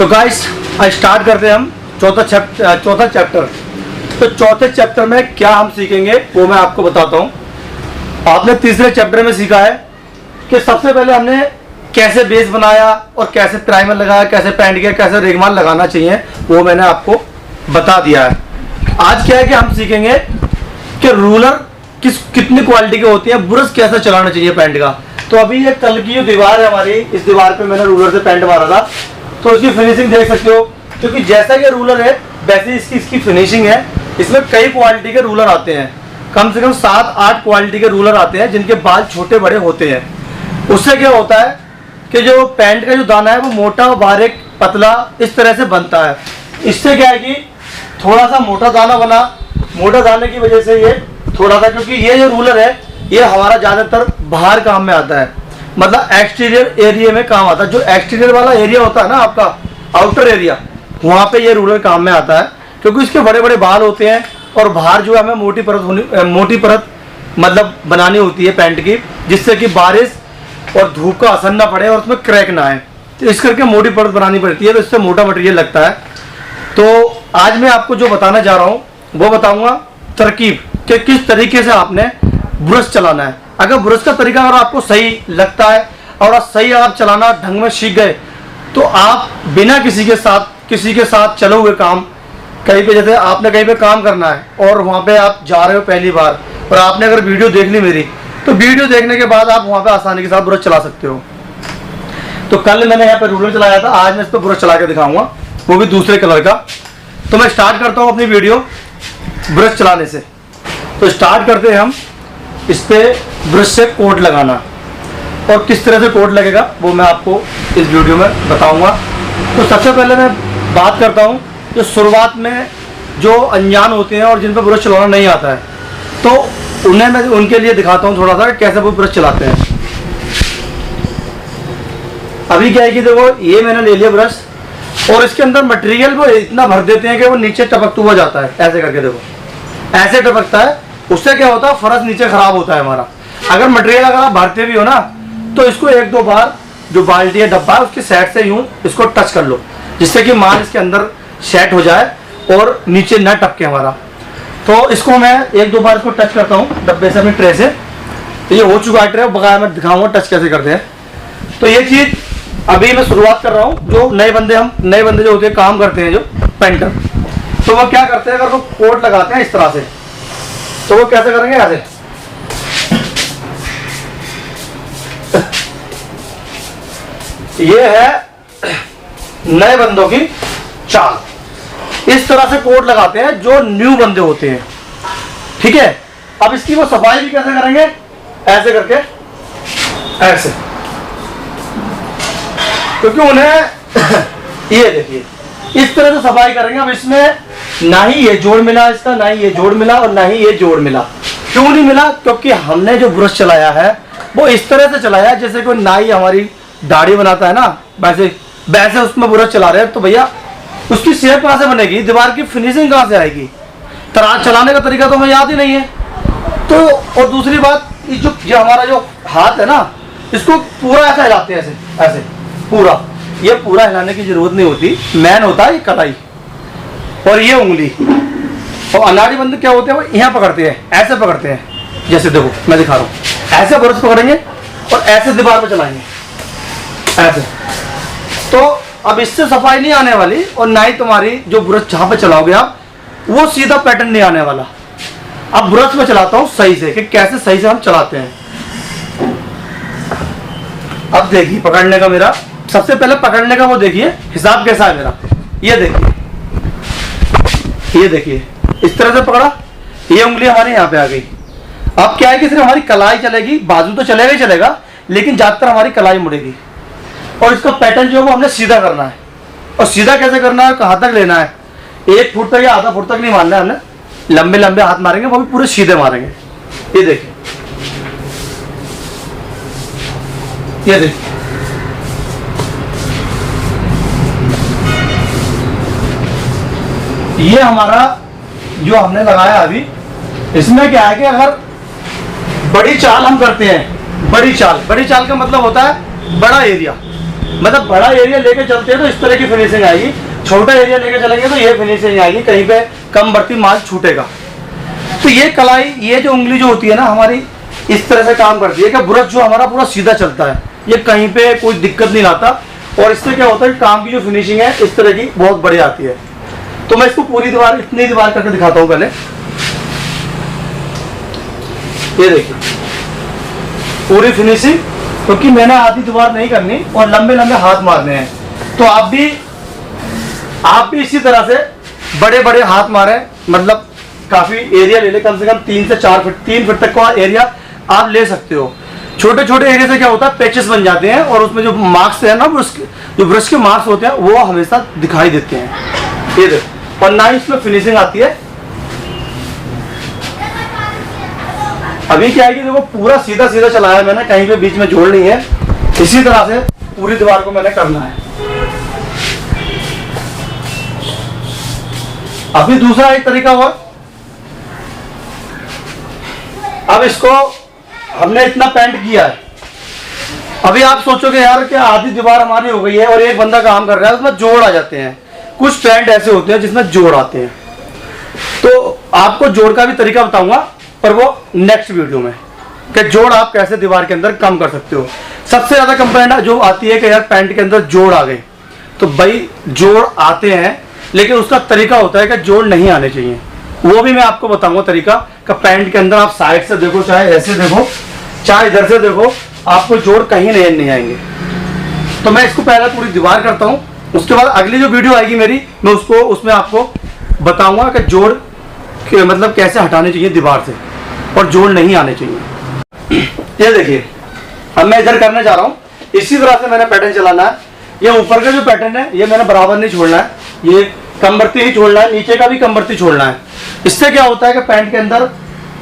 तो guys start करते हैं हम चौथा चैप्टर। तो चौथे चैप्टर में क्या हम सीखेंगे वो मैं आपको बताता हूँ। आपने तीसरे चैप्टर में सीखा है कि सबसे पहले हमने कैसे बेस बनाया और कैसे प्राइमर लगाया, कैसे पेंट किया, कैसे रेगमाल लगाना चाहिए, वो मैंने आपको बता दिया है। आज क्या है कि हम सीखेंगे कि रूलर कितनी क्वालिटी के होती है, ब्रश कैसे चलाना चाहिए पेंट का। तो अभी ये कल की जो दीवार है हमारी, इस दीवार पे मैंने रूलर से पेंट मारा था, तो इसकी फिनिशिंग देख सकते हो। क्योंकि जैसा कि रूलर है वैसे इसकी फिनिशिंग है। इसमें कई क्वालिटी के रूलर आते हैं, कम से कम 7-8 क्वालिटी के रूलर आते हैं जिनके बाल छोटे बड़े होते हैं। उससे क्या होता है कि जो पेंट का जो दाना है वो मोटा और बारीक पतला इस तरह से बनता है। इससे क्या है कि थोड़ा सा मोटा दाना बना, मोटा दाने की वजह से ये थोड़ा सा, क्योंकि ये जो रूलर है ये हमारा ज़्यादातर बाहर काम में आता है, मतलब एक्सटीरियर एरिया में काम आता है। जो एक्सटीरियर वाला एरिया होता है ना आपका, आउटर एरिया, वहाँ पे ये रूलर काम में आता है। क्योंकि इसके बड़े बड़े बाल होते हैं और बाहर जो है हमें मोटी परत मतलब बनानी होती है पेंट की, जिससे कि बारिश और धूप का असर ना पड़े और उसमें क्रैक ना आए। तो इस करके मोटी परत बनानी पड़ती है, तो इससे मोटा मटेरियल लगता है। तो आज मैं आपको जो बताना जा रहा हूँ वो बताऊँगा तरकीब कि किस तरीके से आपने ब्रश चलाना है। अगर ब्रश का तरीका अगर आपको सही लगता है और सही आप चलाना ढंग में सीख गए तो आप बिना किसी के साथ चले हुए काम कहीं पे, जैसे आपने कहीं पे काम करना है और वहाँ पे आप जा रहे हो पहली बार और आपने अगर वीडियो देख ली मेरी, तो वीडियो देखने के बाद आप वहाँ पे आसानी के साथ ब्रश चला सकते हो। तो कल मैंने यहाँ पे रूलर चलाया था, आज मैं इस पर ब्रश चला के दिखाऊंगा, वो भी दूसरे कलर का। तो मैं स्टार्ट करता हूँ अपनी वीडियो ब्रश चलाने से। तो स्टार्ट करते हैं हम इस पर ब्रश से कोट लगाना, और किस तरह से कोट लगेगा वो मैं आपको इस वीडियो में बताऊंगा। तो सबसे पहले मैं बात करता हूं जो शुरुआत में जो अनजान होते हैं और जिन पर ब्रश चलाना नहीं आता है, तो उन्हें मैं उनके लिए दिखाता हूं थोड़ा सा कैसे वो ब्रश चलाते हैं। अभी क्या है कि देखो ये मैंने ले लिया ब्रश, और इसके अंदर मटेरियल वो इतना भर देते हैं कि वो नीचे टपकता हुआ जाता है। ऐसे करके देखो, ऐसे टपकता है। उससे क्या होता है, फर्श नीचे खराब होता है हमारा। अगर मटेरियल अगर आप भरते भी हो ना, तो इसको 1-2 बार जो बाल्टी है डब्बा है उसके साइड से यूं इसको टच कर लो, जिससे कि माल इसके अंदर सेट हो जाए और नीचे न टपके हमारा। तो इसको मैं 1-2 बार इसको टच करता हूँ डब्बे से, अपनी ट्रे से। तो ये हो चुका है ट्रे, बगैर मैं दिखाऊंगा टच कैसे करते हैं। तो ये चीज़ अभी मैं शुरुआत कर रहा हूँ। जो नए बंदे जो होते हैं, काम करते हैं जो पेंटर, तो वो क्या करते हैं, अगर वो कोट लगाते हैं इस तरह से, तो वो कैसे करेंगे, ऐसे ये है नए बंदों की चाल। इस तरह से कोट लगाते हैं जो न्यू बंदे होते हैं, ठीक है। अब इसकी वो सफाई भी कैसे करेंगे, ऐसे करके, ऐसे, क्योंकि उन्हें ये देखिए इस तरह से सफाई करेंगे। अब इसमें ना ही ये जोड़ मिला इसका, ना ही ये जोड़ मिला और ना ही ये जोड़ मिला। क्यों नहीं मिला, क्योंकि हमने जो ब्रश चलाया है वो इस तरह से चलाया है जैसे कोई नाई हमारी दाढ़ी बनाता है ना, वैसे उसमें ब्रश चला रहे हैं। तो भैया उसकी शेप कहाँ से बनेगी, दीवार की फिनिशिंग कहाँ से आएगी, तराज चलाने का तरीका तो हमें याद ही नहीं है। तो और दूसरी बात, ये हमारा जो हाथ है ना, इसको पूरा ऐसा हिलाते हैं, ऐसे पूरा। ये पूरा हिलाने की जरूरत नहीं होती, मैन होता है ये कलाई और ये उंगली। और अनाड़ी बंदे क्या होते हैं, वो यहाँ पकड़ते हैं, ऐसे पकड़ते हैं। जैसे देखो मैं दिखा रहा हूँ, ऐसे ब्रश पकड़ेंगे और ऐसे दीवार पर चलाएंगे, ऐसे। तो अब इससे सफाई नहीं आने वाली, और ना ही तुम्हारी जो ब्रश जहाँ पे चलाओगे आप, वो सीधा पैटर्न नहीं आने वाला। अब ब्रश में चलाता हूँ सही से, कि कैसे सही से हम चलाते हैं। अब देखिए पकड़ने का मेरा, सबसे पहले पकड़ने का वो देखिए हिसाब कैसा है मेरा। ये देखिए इस तरह से पकड़ा, ये उंगली हमारी यहाँ पे आ गई। अब क्या है कि सिर्फ हमारी कलाई चलेगी, बाजू तो चलेगा ही चलेगा, लेकिन ज्यादातर हमारी कलाई मुड़ेगी। और इसका पैटर्न जो है वो हमने सीधा करना है। और सीधा कैसे करना है, कहाँ तक लेना है, 1 फुट तक या आधा फुट तक नहीं मारना है हमने, लंबे लंबे हाथ मारेंगे, वो भी पूरे सीधे मारेंगे। ये देखिए, ये देखिए, ये हमारा जो हमने लगाया अभी, इसमें क्या है कि अगर बड़ी चाल हम करते हैं, बड़ी चाल का मतलब होता है बड़ा एरिया, मतलब बड़ा एरिया लेके चलते हैं तो इस तरह की फिनिशिंग आएगी, छोटा एरिया लेके चलेंगे तो ये फिनिशिंग आएगी, कहीं पे कम बढ़ती माल छूटेगा। तो ये कलाई, ये जो उंगली जो होती है ना हमारी, इस तरह से काम करती है कि ब्रश जो हमारा पूरा सीधा चलता है, ये कहीं पे कोई दिक्कत नहीं लाता। और इससे क्या होता है, काम की जो फिनिशिंग है इस तरह की बहुत बढ़िया आती है। तो मैं इसको पूरी दीवार, इतनी दीवार करके दिखाता हूँ पहले। ये देखिए पूरी फिनिशिंग, क्योंकि मैंने आधी दीवार नहीं करनी और लंबे लंबे हाथ मारने हैं। तो आप भी इसी तरह से बड़े बड़े हाथ मारे, मतलब काफी एरिया ले ले, कम से कम 3 से 4 फीट, 3 फीट तक का एरिया आप ले सकते हो। छोटे छोटे एरिया से क्या होता है, पैचेस बन जाते हैं और उसमें जो मार्क्स है ना, जो ब्रश के मार्क्स होते हैं वो हमेशा दिखाई देते हैं। ये देखो, और ना इसमें फिनिशिंग आती है। अभी क्या है कि देखो पूरा सीधा सीधा चलाया है मैंने, कहीं पे बीच में जोड़ नहीं है। इसी तरह से पूरी दीवार को मैंने करना है। अभी दूसरा एक तरीका और, अब इसको हमने इतना पेंट किया है। अभी आप सोचोगे यार कि आधी दीवार हमारी हो गई है और एक बंदा काम कर रहा है, उसमें जोड़ आ जाते हैं। कुछ पेंट ऐसे होते हैं जिसमें जोड़ आते हैं, तो आपको जोड़ का भी तरीका बताऊंगा, पर वो नेक्स्ट वीडियो में, कि जोड़ आप कैसे दीवार के अंदर कम कर सकते हो। सबसे ज्यादा कंप्लेंट जो आती है कि यार पैंट के अंदर जोड़ आ गए, तो भाई जोड़ आते हैं, लेकिन उसका तरीका होता है कि जोड़ नहीं आने चाहिए। वो भी मैं आपको बताऊंगा तरीका, कि पैंट के अंदर आप साइड से देखो, चाहे ऐसे देखो, चाहे इधर से देखो, आपको जोड़ कहीं नहीं आएंगे। तो मैं इसको पहले पूरी दीवार करता हूँ, उसके बाद अगली जो वीडियो आएगी मेरी, मैं उसमें आपको बताऊंगा कि जोड़ मतलब कैसे हटाने चाहिए दीवार से और जोड़ नहीं आने चाहिए। ये देखिए, अब मैं इधर करने जा रहा हूँ। इसी तरह से मैंने पैटर्न चलाना है। ये ऊपर का जो पैटर्न है ये मैंने बराबर नहीं छोड़ना है, ये कमबरती ही छोड़ना है, नीचे का भी कमबरती छोड़ना है। इससे क्या होता है कि पैंट के अंदर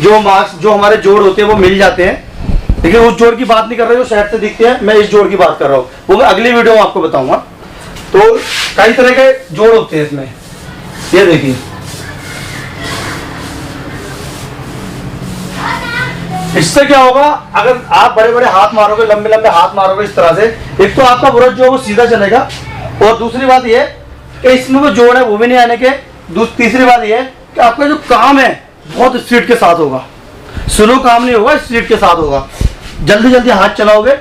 जो मार्क्स, जो हमारे जोड़ होते हैं वो मिल जाते हैं। लेकिन उस जोड़ की बात नहीं कर रहा जो साइड से दिखते हैं, मैं इस जोड़ की बात कर रहा हूँ, वो मैं अगली वीडियो में आपको बताऊंगा। तो कई तरह के जोड़ होते हैं इसमें। ये देखिए, इससे क्या होगा, अगर आप बड़े बड़े हाथ मारोगे, लंबे लंबे हाथ मारोगे इस तरह से, एक तो आपका ब्रश जो है वो सीधा चलेगा, और दूसरी बात ये कि इसमें वो जोड़ है वो भी नहीं आने के। तीसरी बात ये कि आपका जो काम है बहुत स्पीड के साथ होगा, स्लो काम नहीं होगा, स्पीड के साथ होगा। जल्दी जल्दी हाथ चलाओगे,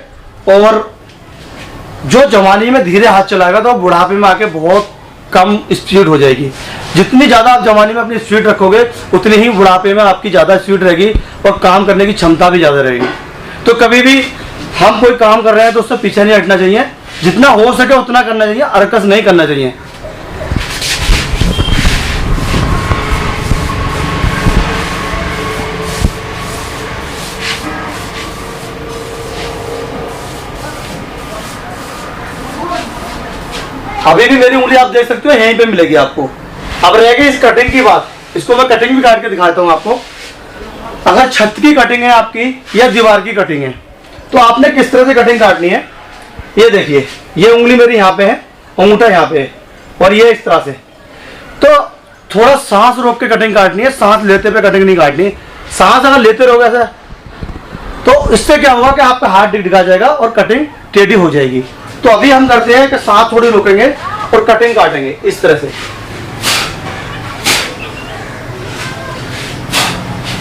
और जो जवानी में धीरे हाथ चलाएगा तो बुढ़ापे में आके बहुत कम स्पीड हो जाएगी। जितनी ज़्यादा आप जवानी में अपनी स्पीड रखोगे, उतनी ही बुढ़ापे में आपकी ज़्यादा स्पीड रहेगी और काम करने की क्षमता भी ज़्यादा रहेगी। तो कभी भी हम कोई काम कर रहे हैं तो उससे पीछे नहीं हटना चाहिए, जितना हो सके उतना करना चाहिए, अरकस नहीं करना चाहिए। अभी भी मेरी उंगली आप देख सकते हो यहीं पे मिलेगी आपको। अब रह गई इस कटिंग की बात, इसको मैं कटिंग भी काट के दिखाता हूँ आपको। अगर छत की कटिंग है आपकी या दीवार की कटिंग है, तो आपने किस तरह से कटिंग काटनी है। ये देखिए, ये उंगली मेरी यहाँ पे है, अंगूठा यहाँ पे है, और ये इस तरह से। तो थोड़ा सांस रोक के कटिंग काटनी है, सांस लेते पे कटिंग नहीं काटनी। सांस अगर लेते रहोगे ऐसा, तो इससे क्या होगा कि आपका हाथ डिगडिगा जाएगा और कटिंग टेढ़ी हो जाएगी। तो अभी हम करते हैं कि सांस थोड़ी रोकेंगे और कटिंग काटेंगे इस तरह से।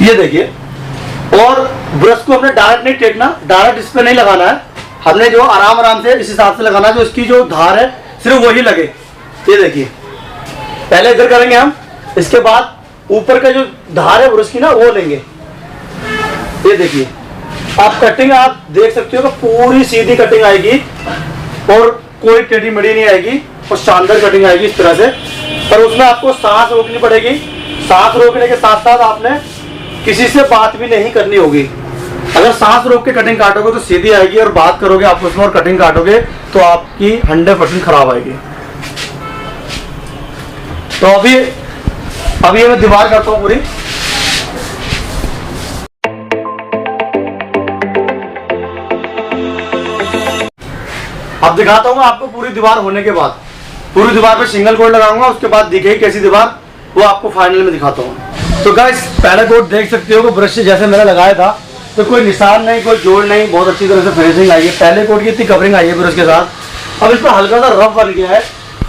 ये देखिए, और ब्रश को हमने डायरेक्ट नहीं टेकना, डायरेक्ट इस पे नहीं लगाना है, हमने जो आराम आराम से इस हिसाब से लगाना है, जो इसकी जो धार है सिर्फ वही लगे। ये देखिए, पहले इधर करेंगे हम, इसके बाद ऊपर का जो धार है ब्रश की ना वो लेंगे। ये देखिए, आप कटिंग आप देख सकते हो कि पूरी सीधी कटिंग आएगी और कोई टेढ़ी मेढ़ी नहीं आएगी, और शानदार कटिंग आएगी इस तरह से। पर उसमें आपको सांस रोकनी पड़ेगी। सांस रोकने के साथ साथ आपने किसी से बात भी नहीं करनी होगी। अगर सांस रोक के कटिंग काटोगे तो सीधी आएगी, और बात करोगे आप उसमें और कटिंग काटोगे तो आपकी 100% खराब आएगी। तो अभी मैं दीवार करता हूँ पूरी। अब दिखाता हूँ आपको पूरी दीवार होने के बाद। पूरी दीवार पे सिंगल कोट लगाऊंगा, उसके बाद दिखेगी कैसी दीवार, वो आपको फाइनल में दिखाता हूँ। तो गाइस, पहला कोट देख सकते हो कि ब्रश से जैसे मैंने लगाया था, तो कोई निशान नहीं, कोई जोड़ नहीं, बहुत अच्छी तरह से फिनिशिंग आई है। पहले कोट की इतनी कवरिंग आई है ब्रश के साथ अब इसमें हल्का सा रफ बन गया है।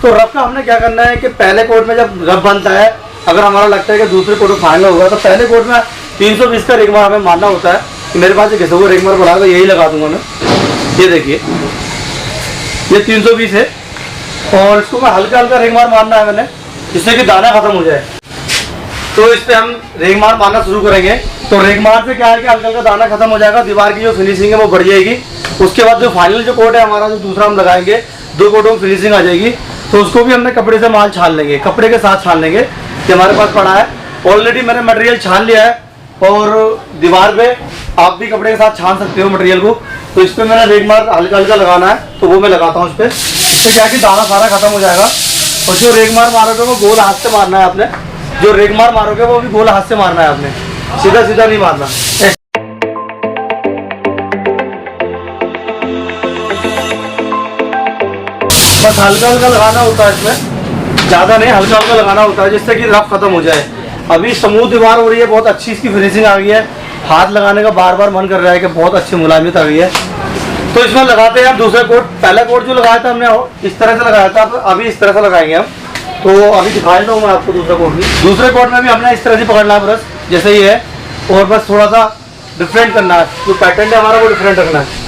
तो रफ का हमने क्या करना है कि पहले कोट में जब रफ बनता है, अगर हमारा लगता है कि दूसरे कोट में फाइनल होगा, तो पहले कोट में 320 का रेगमार हमें मारना होता है। कि मेरे पास एक वो रेगमार पड़ा तो यही लगा दूंगा मैं। ये देखिए, ये 320 है और इसको मैं हल्का हल्का रेगमार मारना है मैंने, जिससे कि दाना खत्म हो जाए। तो इस पर हम रेगमार मारना शुरू करेंगे। तो रेगमार से क्या है कि हल्का हल्का दाना खत्म हो जाएगा, दीवार की जो फिनिशिंग है वो बढ़ जाएगी। उसके बाद जो फाइनल जो कोट है हमारा, जो दूसरा हम लगाएंगे, 2 कोटों में फिनिशिंग आ जाएगी। तो उसको भी हमने कपड़े से माल छान लेंगे, कपड़े के साथ छान लेंगे कि हमारे पास पड़ा है। ऑलरेडी मैंने मटेरियल छान लिया है और दीवार पे आप भी कपड़े के साथ छान सकते हो मटेरियल को। तो इस पर मैंने रेगमार हल्का हल्का लगाना है, तो वो मैं लगाता हूँ इस पर। तो क्या कि दाना सारा खत्म हो जाएगा। और जो रेगमार मारोगे वो गोल हाथ से मारना है आपने, जो रेगमार मारोगे वो भी गोल हाथ से मारना है आपने, सीधा सीधा नहीं मारना। बस हल्का हल्का लगाना होता है इसमें, ज़्यादा नहीं, हल्का हल्का लगाना होता है, जिससे कि रफ खत्म हो जाए। अभी स्मूथ दीवार हो रही है, बहुत अच्छी इसकी फिनिशिंग आ गई है। हाथ लगाने का बार बार मन कर रहा है कि बहुत अच्छी मुलायमियत आ गई है। तो इसमें लगाते हैं हम दूसरा कोट। पहला कोट जो लगाया था हमने इस तरह से लगाया था, अभी इस तरह से लगाएंगे हम। तो अभी दिखा देता हूँ मैं आपको दूसरा कोट भी। दूसरे कोट में भी हमने इस तरह से पकड़ना है ब्रश, जैसे ही है, और बस थोड़ा सा डिफरेंट करना है, जो पैटर्न है हमारा वो डिफरेंट रखना है।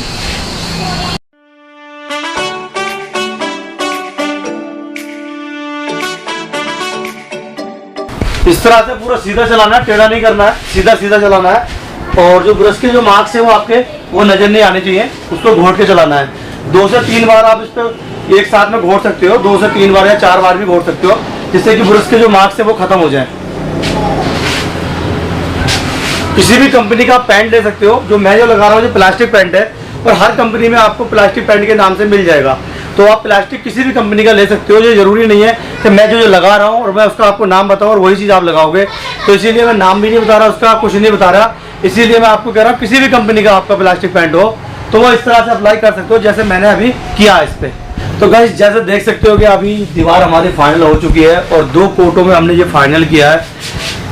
इस तरह से पूरा सीधा चलाना है, टेढ़ा नहीं करना है, सीधा सीधा चलाना है। और जो ब्रश के जो मार्क्स है वो आपके वो नजर नहीं आने चाहिए, उसको घोट के चलाना है। 2 से 3 बार आप इस पर एक साथ में घोट सकते हो, 2 से 3 बार या 4 बार भी घोट सकते हो, जिससे कि ब्रश के जो मार्क्स है वो खत्म हो जाए। किसी भी कंपनी का पेंट ले सकते हो। जो मैं जो लगा रहा हूँ जो प्लास्टिक पेंट है, और हर कंपनी में आपको प्लास्टिक पेंट के नाम से मिल जाएगा। तो आप प्लास्टिक किसी भी कंपनी का ले सकते हो। ये जरूरी नहीं है कि मैं जो लगा रहा हूँ और मैं उसका आपको नाम बताऊँ और वही चीज़ आप लगाओगे। तो इसीलिए मैं नाम भी नहीं बता रहा उसका, कुछ नहीं बता रहा। इसीलिए मैं आपको कह रहा हूँ किसी भी कंपनी का आपका प्लास्टिक पेंट हो तो वो इस तरह से अप्लाई कर सकते हो, जैसे मैंने अभी किया इस पर। तो गाइस, जैसे देख सकते हो कि अभी दीवार हमारी फाइनल हो चुकी है और 2 कोटों में हमने ये फाइनल किया है।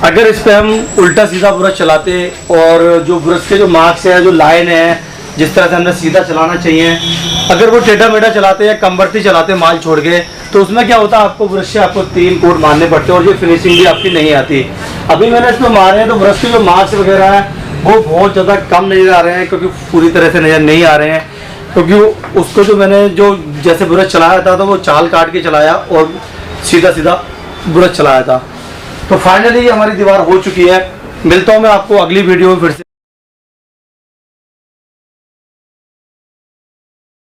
अगर इस पर हम उल्टा सीधा ब्रश चलाते और जो ब्रश के जो मार्क्स हैं, जो लाइन है, जिस तरह से हमने सीधा चलाना चाहिए, अगर वो टेढ़ा मेढ़ा चलाते या कमबरती चलाते माल छोड़ के, तो उसमें क्या होता है, आपको ब्रश से आपको 3 कोट मारने पड़ते हैं और ये फिनिशिंग भी आपकी नहीं आती। अभी मैंने इसमें मारे हैं तो ब्रश के जो मार्क्स वगैरह हैं वो बहुत ज़्यादा कम नज़र आ रहे हैं, क्योंकि पूरी तरह से नज़र नहीं आ रहे हैं। क्योंकि उसको जो मैंने जो जैसे ब्रश चलाया था तो वो चाल काट के चलाया और सीधा सीधा ब्रश चलाया था। तो फाइनली हमारी दीवार हो चुकी है। मिलता हूँ मैं आपको अगली वीडियो में फिर से।